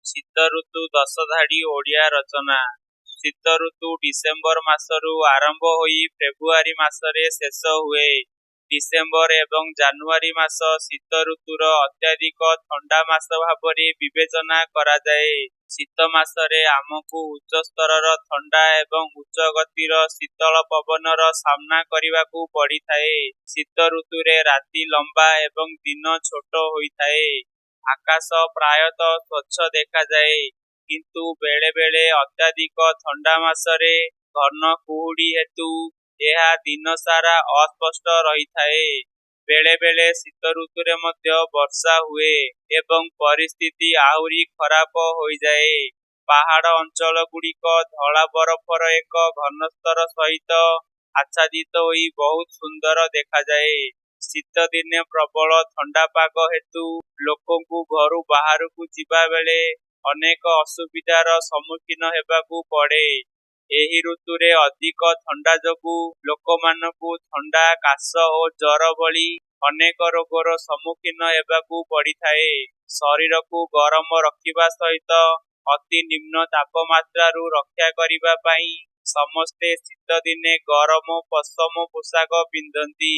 ଶୀତ ଋତୁ ଦଶଧାଡ଼ି ଓଡ଼ିଆ ରଚନା। ଶୀତ ଋତୁ ଡିସେମ୍ବର ମାସରୁ ଆରମ୍ଭ ହୋଇ ଫେବୃଆରୀ ମାସରେ ଶେଷ ହୁଏ। ଡିସେମ୍ବର ଏବଂ ଜାନୁଆରୀ ମାସ ଶୀତ ଋତୁର ଅତ୍ୟଧିକ ଥଣ୍ଡା ମାସ ଭାବରେ ବିବେଚନା କରାଯାଏ। ଶୀତ ମାସରେ ଆମକୁ ଉଚ୍ଚ ସ୍ତରର ଥଣ୍ଡା ଏବଂ ଉଚ୍ଚ ଗତିର ଶୀତଳ ପବନର ସାମ୍ନା କରିବାକୁ ପଡ଼ିଥାଏ। ଶୀତ ଋତୁରେ ରାତି ଲମ୍ବା ଏବଂ ଦିନ ଛୋଟ ହୋଇଥାଏ। ଆକାଶ ପ୍ରାୟତଃ ସ୍ୱଚ୍ଛ ଦେଖାଯାଏ, କିନ୍ତୁ ବେଳେବେଳେ ଅତ୍ୟଧିକ ଥଣ୍ଡା ମାସରେ ଘନ କୁହୁଡ଼ି ହେତୁ ଏହା ଦିନସାରା ଅସ୍ପଷ୍ଟ ରହିଥାଏ। ବେଳେବେଳେ ଶୀତ ଋତୁରେ ମଧ୍ୟ ବର୍ଷା ହୁଏ ଏବଂ ପରିସ୍ଥିତି ଆହୁରି ଖରାପ ହୋଇଯାଏ। ପାହାଡ଼ ଅଞ୍ଚଳଗୁଡ଼ିକ ଧଳା ବରଫର ଏକ ଘନସ୍ତର ସହିତ ଆଚ୍ଛାଦିତ ହୋଇ ବହୁତ ସୁନ୍ଦର ଦେଖାଯାଏ। ଶୀତ ଦିନେ ପ୍ରବଳ ଥଣ୍ଡାପାଗ ହେତୁ ଲୋକଙ୍କୁ ଘରୁ ବାହାରକୁ ଯିବା ବେଳେ ଅନେକ ଅସୁବିଧାର ସମ୍ମୁଖୀନ ହେବାକୁ ପଡ଼େ। ଏହି ଋତୁରେ ଅଧିକ ଥଣ୍ଡା ଯୋଗୁଁ ଲୋକମାନଙ୍କୁ ଥଣ୍ଡା, କାଶ ଓ ଜ୍ୱର ଭଳି ଅନେକ ରୋଗର ସମ୍ମୁଖୀନ ହେବାକୁ ପଡ଼ିଥାଏ। ଶରୀରକୁ ଗରମ ରଖିବା ସହିତ ଅତି ନିମ୍ନ ତାପମାତ୍ରାରୁ ରକ୍ଷା କରିବା ପାଇଁ ସମସ୍ତେ ଶୀତ ଦିନେ ଗରମ ପଶମ ପୋଷାକ ପିନ୍ଧନ୍ତି।